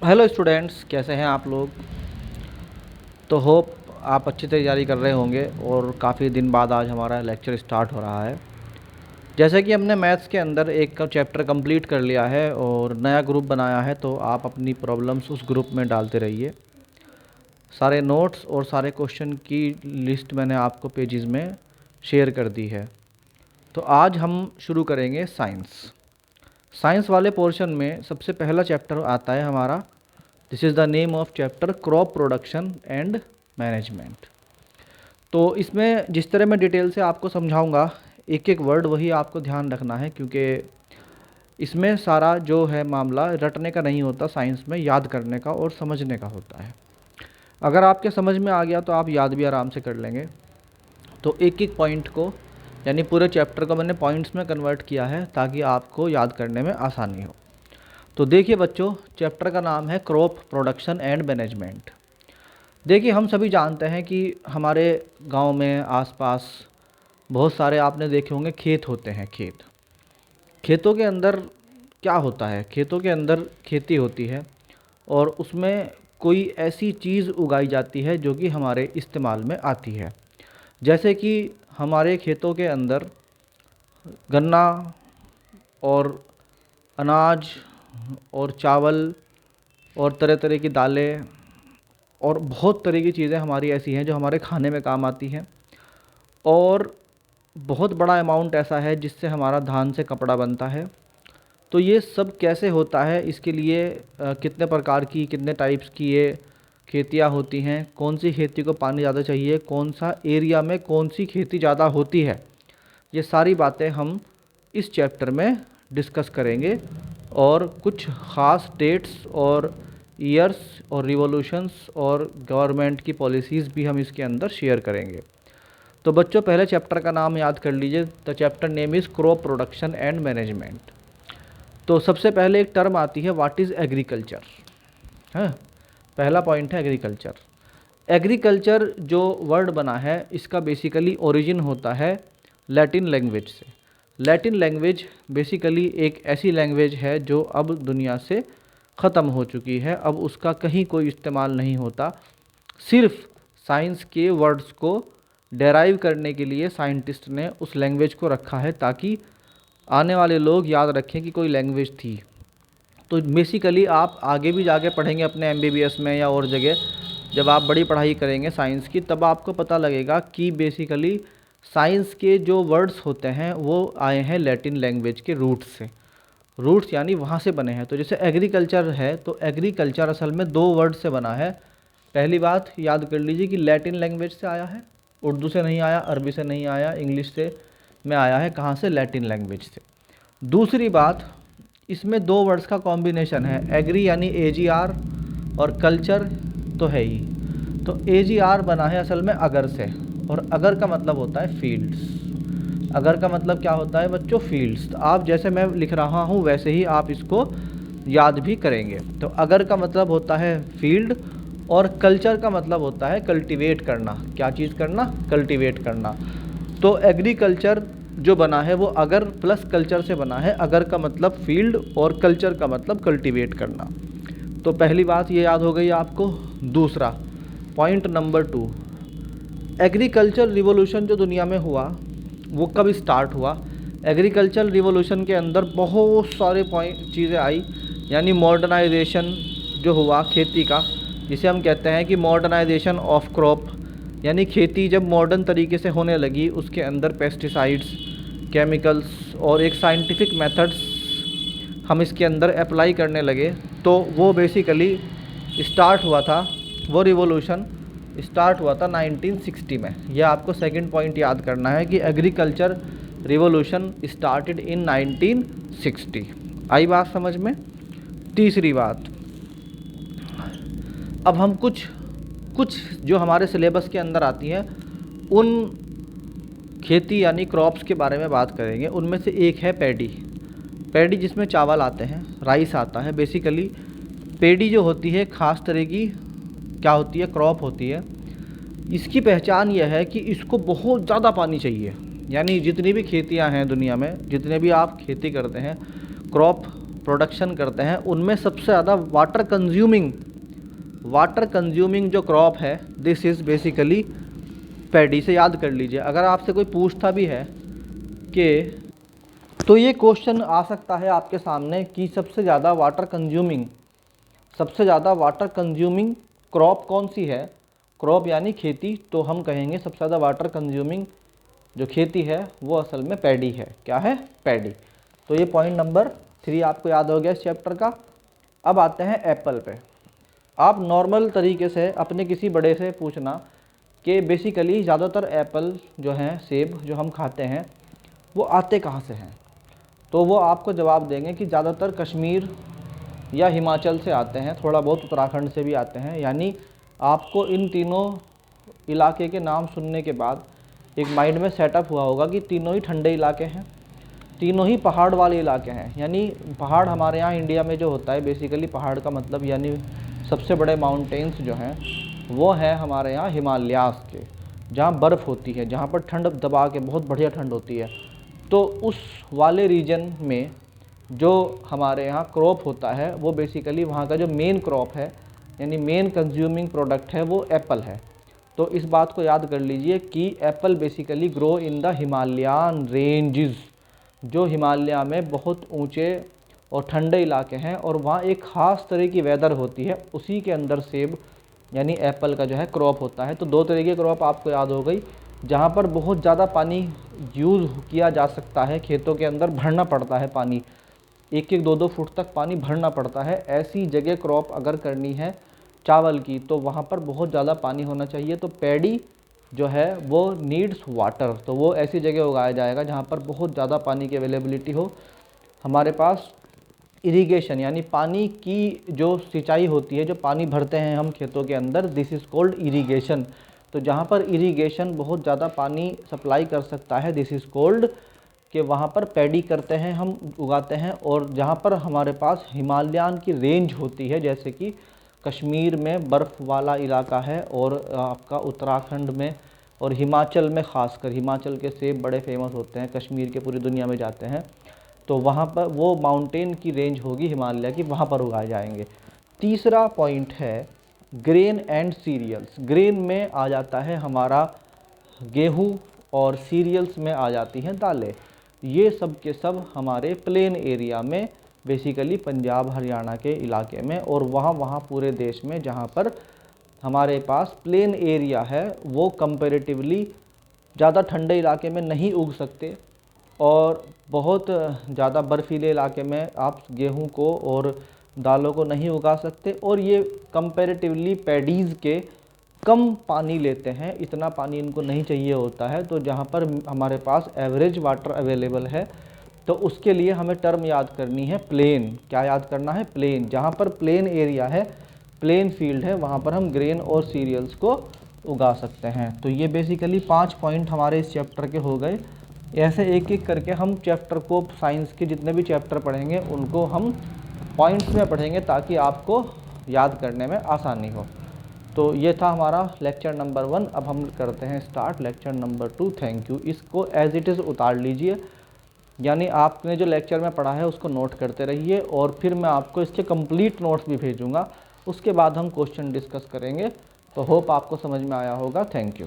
Hello students, कैसे हैं आप लोग। तो होप आप अच्छी तैयारी कर रहे होंगे और काफ़ी दिन बाद आज हमारा लेक्चर स्टार्ट हो रहा है। जैसे कि हमने मैथ्स के अंदर एक का चैप्टर कंप्लीट कर लिया है और नया ग्रुप बनाया है, तो आप अपनी प्रॉब्लम्स उस ग्रुप में डालते रहिए। सारे नोट्स और सारे क्वेश्चन की लिस्ट मैंने आपको पेजेस में शेयर कर दी है। तो आज हम शुरू करेंगे साइंस। साइंस वाले पोर्शन में सबसे पहला चैप्टर आता है हमारा, this is the name of chapter, crop production and management. तो इसमें जिस तरह मैं डिटेल से आपको समझाऊंगा, एक एक वर्ड वही आपको ध्यान रखना है, क्योंकि इसमें सारा जो है मामला रटने का नहीं होता, साइंस में याद करने का और समझने का होता है। अगर आपके समझ में आ गया तो आप याद भी आराम से कर लेंगे। तो एक एक पॉइंट को, यानी पूरे चैप्टर को मैंने पॉइंट्स में कन्वर्ट किया है ताकि आपको याद करने में आसानी हो। तो देखिए बच्चों, चैप्टर का नाम है क्रॉप प्रोडक्शन एंड मैनेजमेंट। देखिए, हम सभी जानते हैं कि हमारे गांव में आसपास बहुत सारे आपने देखे होंगे खेत होते हैं। खेतों के अंदर क्या होता है, खेतों के अंदर खेती होती है और उसमें कोई ऐसी चीज़ उगाई जाती है जो कि हमारे इस्तेमाल में आती है। जैसे कि हमारे खेतों के अंदर गन्ना और अनाज और चावल और तरह तरह की दालें और बहुत तरह की चीज़ें हमारी ऐसी हैं जो हमारे खाने में काम आती हैं। और बहुत बड़ा अमाउंट ऐसा है जिससे हमारा धान से कपड़ा बनता है। तो ये सब कैसे होता है, इसके लिए कितने प्रकार की, कितने टाइप्स की ये खेतियाँ होती हैं, कौन सी खेती को पानी ज़्यादा चाहिए, कौन सा एरिया में कौन सी खेती ज़्यादा होती है, ये सारी बातें हम इस चैप्टर में डिस्कस करेंगे। और कुछ ख़ास डेट्स और ईयर्स और रिवॉल्यूशंस और गवर्नमेंट की पॉलिसीज़ भी हम इसके अंदर शेयर करेंगे। तो बच्चों, पहले चैप्टर का नाम याद कर लीजिए। The chapter name is crop production and management. तो सबसे पहले एक टर्म आती है, व्हाट इज़ एग्रीकल्चर। हाँ, पहला पॉइंट है एग्रीकल्चर। एग्रीकल्चर जो वर्ड बना है, इसका बेसिकली ओरिजिन होता है लैटिन लैंग्वेज से। लैटिन लैंग्वेज बेसिकली एक ऐसी लैंग्वेज है जो अब दुनिया से ख़त्म हो चुकी है, अब उसका कहीं कोई इस्तेमाल नहीं होता। सिर्फ साइंस के वर्ड्स को डेराइव करने के लिए साइंटिस्ट ने उस लैंग्वेज को रखा है ताकि आने वाले लोग याद रखें कि कोई लैंग्वेज थी। तो बेसिकली आप आगे भी जाके पढ़ेंगे अपने एमबीबीएस में या और जगह, जब आप बड़ी पढ़ाई करेंगे साइंस की, तब आपको पता लगेगा कि बेसिकली साइंस के जो वर्ड्स होते हैं वो आए हैं लैटिन लैंग्वेज के रूट्स से। रूट्स यानी वहाँ से बने हैं। तो जैसे एग्रीकल्चर है, तो एग्रीकल्चर असल में दो वर्ड से बना है। पहली बात याद कर लीजिए कि लैटिन लैंग्वेज से आया है, उर्दू से नहीं आया, अरबी से नहीं आया, इंग्लिश से में आया है। कहाँ से? लैटिन लैंग्वेज से। दूसरी बात, इसमें दो वर्ड्स का कॉम्बिनेशन है, एग्री यानी AGR और कल्चर तो है ही। तो AGR बना है असल में अगर से, और अगर का मतलब होता है फील्ड्स। अगर का मतलब क्या होता है बच्चों? फील्ड्स। तो आप जैसे मैं लिख रहा हूँ वैसे ही आप इसको याद भी करेंगे। तो अगर का मतलब होता है फील्ड और कल्चर का मतलब होता है कल्टीवेट करना। क्या चीज़ करना? कल्टीवेट करना। तो एग्रीकल्चर जो बना है वो अगर प्लस कल्चर से बना है। अगर का मतलब फील्ड और कल्चर का मतलब कल्टीवेट करना। तो पहली बात ये याद हो गई आपको। दूसरा पॉइंट नंबर 2, एग्रीकल्चर रिवॉल्यूशन जो दुनिया में हुआ वो कब स्टार्ट हुआ? एग्रीकल्चर रिवॉल्यूशन के अंदर बहुत सारे पॉइंट चीज़ें आई, यानी मॉडर्नाइजेशन जो हुआ खेती का, जिसे हम कहते हैं कि मॉडर्नाइजेशन ऑफ क्रॉप, यानी खेती जब मॉडर्न तरीके से होने लगी, उसके अंदर पेस्टिसाइड्स, केमिकल्स और एक साइंटिफिक मेथड्स हम इसके अंदर अप्लाई करने लगे। तो वो बेसिकली स्टार्ट हुआ था, वो रिवॉल्यूशन स्टार्ट हुआ था 1960 में। यह आपको सेकंड पॉइंट याद करना है कि एग्रीकल्चर रिवॉल्यूशन स्टार्टेड इन 1960। आई बात समझ में? तीसरी बात, अब हम कुछ जो हमारे सिलेबस के अंदर आती हैं उन खेती यानी क्रॉप्स के बारे में बात करेंगे। उनमें से एक है पैडी, जिसमें चावल आते हैं, राइस आता है। बेसिकली पैडी जो होती है ख़ास तरह की क्या होती है? क्रॉप होती है। इसकी पहचान यह है कि इसको बहुत ज़्यादा पानी चाहिए। यानी जितनी भी खेतियां हैं दुनिया में, जितने भी आप खेती करते हैं, क्रॉप प्रोडक्शन करते हैं उनमें सबसे ज़्यादा वाटर कंज्यूमिंग जो क्रॉप है, दिस इज़ बेसिकली पैडी। से याद कर लीजिए, अगर आपसे कोई पूछता भी है कि, तो ये क्वेश्चन आ सकता है आपके सामने कि सबसे ज़्यादा वाटर कंज्यूमिंग क्रॉप कौन सी है, क्रॉप यानी खेती, तो हम कहेंगे सबसे ज़्यादा वाटर कंज्यूमिंग जो खेती है वो असल में पैडी है। क्या है? पैडी। तो ये पॉइंट नंबर 3 आपको याद हो गया इस चैप्टर का। अब आते हैं एप्पल पे। आप नॉर्मल तरीके से अपने किसी बड़े से पूछना कि बेसिकली ज़्यादातर एप्पल जो हैं, सेब जो हम खाते हैं, वो आते कहाँ से हैं, तो वो आपको जवाब देंगे कि ज़्यादातर कश्मीर या हिमाचल से आते हैं, थोड़ा बहुत उत्तराखंड से भी आते हैं। यानी आपको इन तीनों इलाके के नाम सुनने के बाद एक माइंड में सेटअप हुआ होगा कि तीनों ही ठंडे इलाके हैं, तीनों ही पहाड़ वाले इलाके हैं। यानी पहाड़ हमारे यहाँ इंडिया में जो होता है, बेसिकली पहाड़ का मतलब यानी सबसे बड़े माउंटेन्स जो हैं वो हैं हमारे यहाँ हिमालयास के, जहाँ बर्फ़ होती है, जहाँ पर ठंड दबा के बहुत बढ़िया ठंड होती है। तो उस वाले रीजन में जो हमारे यहाँ क्रॉप होता है वो बेसिकली वहाँ का जो मेन क्रॉप है यानी मेन कंज्यूमिंग प्रोडक्ट है वो एप्पल है। तो इस बात को याद कर लीजिए कि Apple basically grow in the Himalayan ranges, जो हिमालय में बहुत ऊंचे और ठंडे इलाके हैं और वहाँ एक ख़ास तरह की वेदर होती है, उसी के अंदर सेब यानी एप्पल का जो है क्रॉप होता है। तो 2 तरह की क्रॉप आपको याद हो गई, जहाँ पर बहुत ज़्यादा पानी यूज़ किया जा सकता है, खेतों के अंदर भरना पड़ता है पानी, 1-1, 2-2 फुट तक पानी भरना पड़ता है। ऐसी जगह क्रॉप अगर करनी है चावल की तो वहाँ पर बहुत ज़्यादा पानी होना चाहिए। तो पैडी जो है वो नीड्स वाटर, तो वो ऐसी जगह उगाया जाएगा जहाँ पर बहुत ज़्यादा पानी की अवेलेबिलिटी हो। हमारे पास इरिगेशन यानी पानी की जो सिंचाई होती है, जो पानी भरते हैं हम खेतों के अंदर, दिस इज़ कॉल्ड इरिगेशन। तो जहाँ पर इरिगेशन बहुत ज़्यादा पानी सप्लाई कर सकता है, दिस इज़ कॉल्ड कि वहाँ पर पैडी करते हैं, हम उगाते हैं। और जहाँ पर हमारे पास हिमालयन की रेंज होती है, जैसे कि कश्मीर में बर्फ़ वाला इलाका है और आपका उत्तराखंड में और हिमाचल में, ख़ासकर हिमाचल के सेब बड़े फेमस होते हैं, कश्मीर के पूरी दुनिया में जाते हैं। तो वहाँ पर वो माउंटेन की रेंज होगी हिमालय की, वहाँ पर उगाए जाएंगे। तीसरा पॉइंट है ग्रेन एंड सीरियल्स। ग्रेन में आ जाता है हमारा गेहूँ और सीरियल्स में आ जाती हैं दालें। ये सब के सब हमारे प्लेन एरिया में, बेसिकली पंजाब हरियाणा के इलाके में और वहाँ पूरे देश में जहाँ पर हमारे पास प्लेन एरिया है वो कंपैरेटिवली ज़्यादा ठंडे इलाके में नहीं उग सकते और बहुत ज़्यादा बर्फीले इलाके में आप गेहूं को और दालों को नहीं उगा सकते। और ये कंपैरेटिवली पैडीज़ के कम पानी लेते हैं, इतना पानी इनको नहीं चाहिए होता है। तो जहाँ पर हमारे पास एवरेज वाटर अवेलेबल है तो उसके लिए हमें टर्म याद करनी है प्लेन। क्या याद करना है? प्लेन। जहाँ पर प्लेन एरिया है, प्लेन फील्ड है, वहाँ पर हम ग्रेन और सीरियल्स को उगा सकते हैं। तो ये बेसिकली 5 पॉइंट हमारे इस चैप्टर के हो गए। ऐसे एक एक करके हम चैप्टर को, साइंस के जितने भी चैप्टर पढ़ेंगे उनको हम पॉइंट्स में पढ़ेंगे ताकि आपको याद करने में आसानी हो। तो ये था हमारा लेक्चर नंबर 1। अब हम करते हैं start lecture number 2। Thank you. इसको एज इट इज़ उतार लीजिए, यानी आपने जो लेक्चर में पढ़ा है उसको नोट करते रहिए और फिर मैं आपको इसके कंप्लीट नोट्स भी भेजूँगा। उसके बाद हम क्वेश्चन डिस्कस करेंगे। तो होप आपको समझ में आया होगा। Thank you.